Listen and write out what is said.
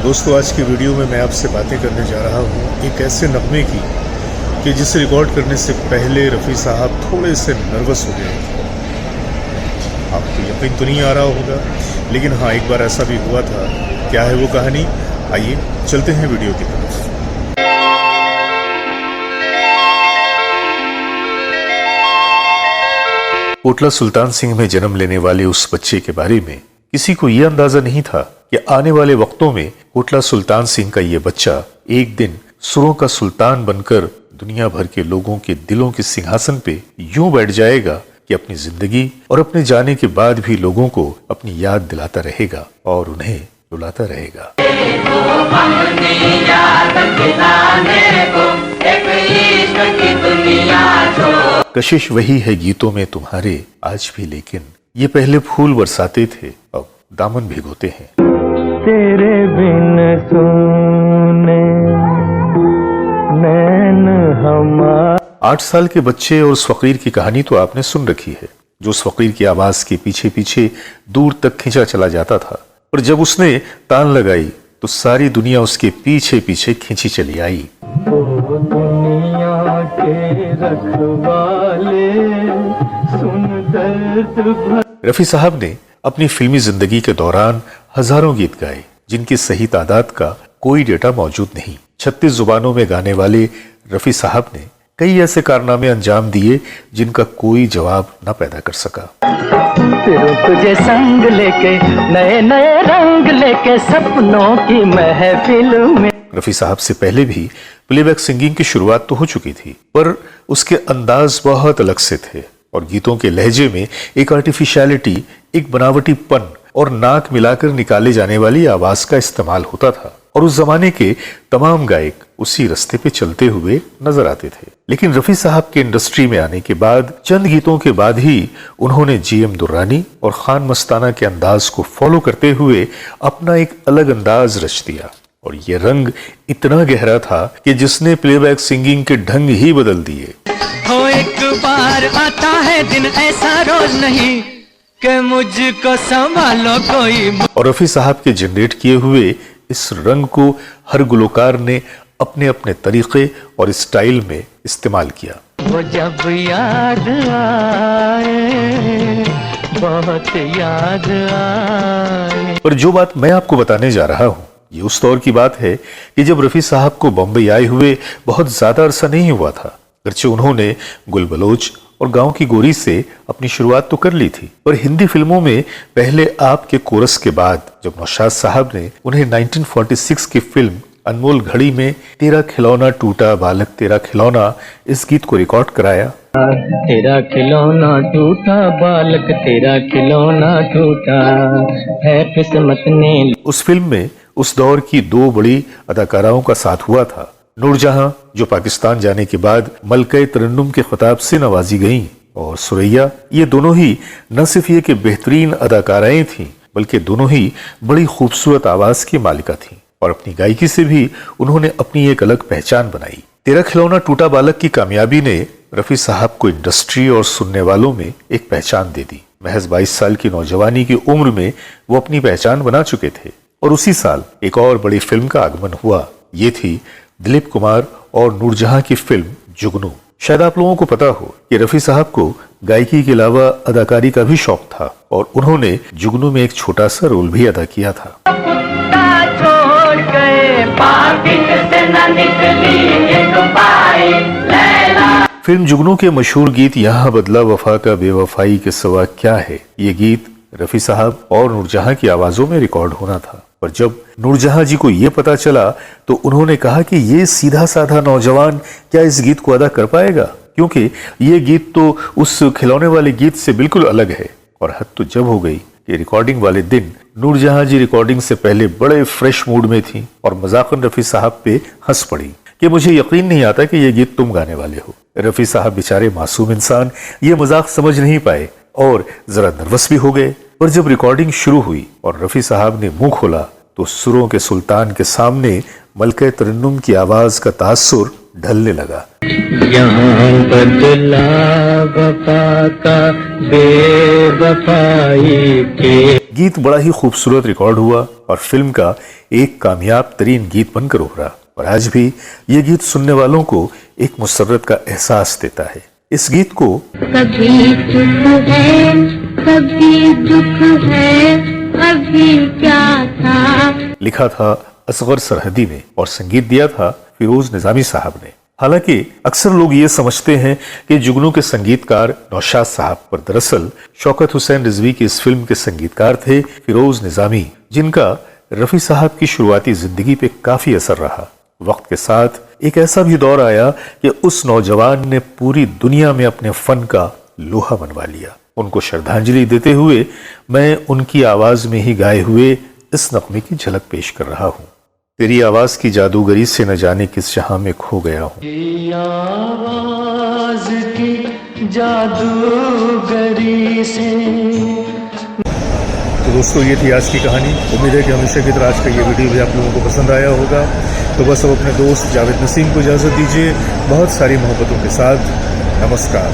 दोस्तों, आज की वीडियो में मैं आपसे बातें करने जा रहा हूँ एक ऐसे नगमे की कि जिसे रिकॉर्ड करने से पहले रफ़ी साहब थोड़े से नर्वस हो गए थे। आपको यकीन तो नहीं आ रहा होगा, लेकिन हाँ, एक बार ऐसा भी हुआ था। क्या है वो कहानी? आइए चलते हैं वीडियो की तरफ। कोटला सुल्तान सिंह में जन्म लेने वाले उस बच्चे के बारे में किसी को यह अंदाजा नहीं था कि आने वाले वक्तों में कोटला सुल्तान सिंह का ये बच्चा एक दिन सुरों का सुल्तान बनकर दुनिया भर के लोगों के दिलों के सिंहासन पे यूं बैठ जाएगा कि अपनी जिंदगी और अपने जाने के बाद भी लोगों को अपनी याद दिलाता रहेगा और उन्हें रुलाता रहेगा। कशिश वही है गीतों में तुम्हारे आज भी, लेकिन ये पहले फूल बरसाते थे, अब दामन भिगोते हैं। तेरे बिन सुने नैन हमारे। 8 साल के बच्चे और उस फकीर की कहानी तो आपने सुन रखी है, जो उस फकीर की आवाज के पीछे पीछे दूर तक खींचा चला जाता था, और जब उसने तान लगाई तो सारी दुनिया उसके पीछे पीछे खींची चली आई। दुनिया के रखवाले सुन दर्द। रफी साहब ने अपनी फिल्मी जिंदगी के दौरान हजारों गीत गाए, जिनकी सही तादाद का कोई डेटा मौजूद नहीं। 36 जुबानों में गाने वाले रफी साहब ने कई ऐसे कारनामे अंजाम दिए जिनका कोई जवाब न पैदा कर सका। फिर तुझे संग लेके नए नए रंग लेके सपनों की महफिल में। रफी साहब से पहले भी प्लेबैक सिंगिंग की शुरुआत तो हो चुकी थी, पर उसके अंदाज बहुत अलग से थे और गीतों के लहजे में एक आर्टिफिशियलिटी, एक बनावटीपन और नाक मिलाकर निकाले जाने वाली आवाज का इस्तेमाल होता था, और उस जमाने के तमाम गायक उसी रास्ते पे चलते हुए नजर आते थे। लेकिन रफी साहब के इंडस्ट्री में आने के बाद चंद गीतों के बाद ही उन्होंने जीएम दुर्रानी और खान मस्ताना के अंदाज को फॉलो करते हुए अपना एक अलग अंदाज रच दिया, और ये रंग इतना गहरा था कि जिसने प्लेबैक सिंगिंग के ढंग ही बदल दिए। हो एक बार आता है दिन ऐसा रोज नहीं कि मुझको संभालो कोई। और रफी साहब के जनरेट किए हुए इस रंग को हर गुलकार ने अपने अपने तरीके और स्टाइल में इस्तेमाल किया। वो जब याद आए बहुत याद आए। पर जो बात मैं आपको बताने जा रहा हूँ, ये उस दौर की बात है कि जब रफी साहब को बम्बई आए हुए बहुत ज्यादा अरसा नहीं हुआ था। अगरचे उन्होंने गुल बलोच और गांव की गोरी से अपनी शुरुआत तो कर ली थी, पर हिंदी फिल्मों में पहले आपके कोरस के बाद जब नौशाद साहब ने उन्हें 1946 की फिल्म अनमोल घड़ी में तेरा खिलौना टूटा बालक तेरा खिलौना, इस गीत को रिकॉर्ड कराया। तेरा खिलौना टूटा बालक तेरा खिलौना टूटा है किस्मत ने। उस फिल्म में उस दौर की 2 बड़ी अदाकाराओं का साथ हुआ था। नूरजहां, जो पाकिस्तान जाने के बाद मलके तरन्नुम के खिताब से नवाजी गईं, और सुरैया, ये दोनों ही न सिर्फ ये कि बेहतरीन अदाकाराएं थीं, बल्कि दोनों ही बड़ी खूबसूरत आवाज की मालिका थीं, और अपनी गायकी से भी उन्होंने अपनी एक अलग पहचान बनाई। तेरा खिलौना टूटा बालक की कामयाबी ने रफी साहब को इंडस्ट्री और सुनने वालों में एक पहचान दे दी। महज 22 साल की नौजवानी की उम्र में वो अपनी पहचान बना चुके थे, और उसी साल एक और बड़ी फिल्म का आगमन हुआ। ये थी दिलीप कुमार और नूरजहां की फिल्म जुगनू। शायद आप लोगों को पता हो कि रफी साहब को गायकी के अलावा अदाकारी का भी शौक था, और उन्होंने जुगनू में एक छोटा सा रोल भी अदा किया था। फिल्म जुगनू के मशहूर गीत यहाँ बदला वफा का बेवफाई के सिवा क्या है, ये गीत रफी साहब और नूरजहां की आवाजों में रिकॉर्ड होना था। पर जब नूरजहां जी को यह पता चला तो उन्होंने कहा कि ये सीधा साधा नौजवान क्या इस गीत को अदा कर पाएगा, क्योंकि ये गीत तो उस खिलौने वाले गीत से बिल्कुल अलग है। और हद तो जब हो गई कि रिकॉर्डिंग वाले दिन नूरजहां जी रिकॉर्डिंग से पहले बड़े फ्रेश मूड में थी और मजाकन रफी साहब पे हंस पड़ी कि मुझे यकीन नहीं आता कि ये गीत तुम गाने वाले हो। रफी साहब बेचारे मासूम इंसान ये मजाक समझ नहीं पाए और जरा नर्वस भी हो गए। पर जब रिकॉर्डिंग शुरू हुई और रफी साहब ने मुंह खोला तो सुरों के सुल्तान के सामने मलके तरन्नुम की आवाज का तासुर ढलने लगा। यहाँ बदला वफा का बेवफाई के। गीत बड़ा ही खूबसूरत रिकॉर्ड हुआ और फिल्म का एक कामयाब तरीन गीत बनकर उभरा और आज भी ये गीत सुनने वालों को एक मुसर्रत का एहसास देता है। इस गीत को कभी सुख है कभी दुख है अभी क्या था लिखा था असगर सरहदी ने और संगीत दिया था फिरोज निजामी साहब ने। हालांकि अक्सर लोग ये समझते हैं कि जुगनू के संगीतकार नौशाद साहब, पर दरअसल शौकत हुसैन रिजवी की इस फिल्म के संगीतकार थे फिरोज निजामी, जिनका रफी साहब की शुरुआती जिंदगी पे काफी असर रहा। वक्त के साथ एक ऐसा भी दौर आया कि उस नौजवान ने पूरी दुनिया में अपने फन का लोहा मनवा लिया। उनको श्रद्धांजलि देते हुए मैं उनकी आवाज में ही गाए हुए इस नगमे की झलक पेश कर रहा हूँ। तेरी आवाज की जादूगरी से न जाने किस जहां में खो गया हूँ। तेरी आवाज की जादूगरी से। तो दोस्तों, ये थी आज की कहानी। उम्मीद है कि हमेशा की तरह आज का ये वीडियो भी आप लोगों को पसंद आया होगा। तो बस अब अपने दोस्त जावेद नसीम को इजाजत दीजिए, बहुत सारी मोहब्बतों के साथ। नमस्कार।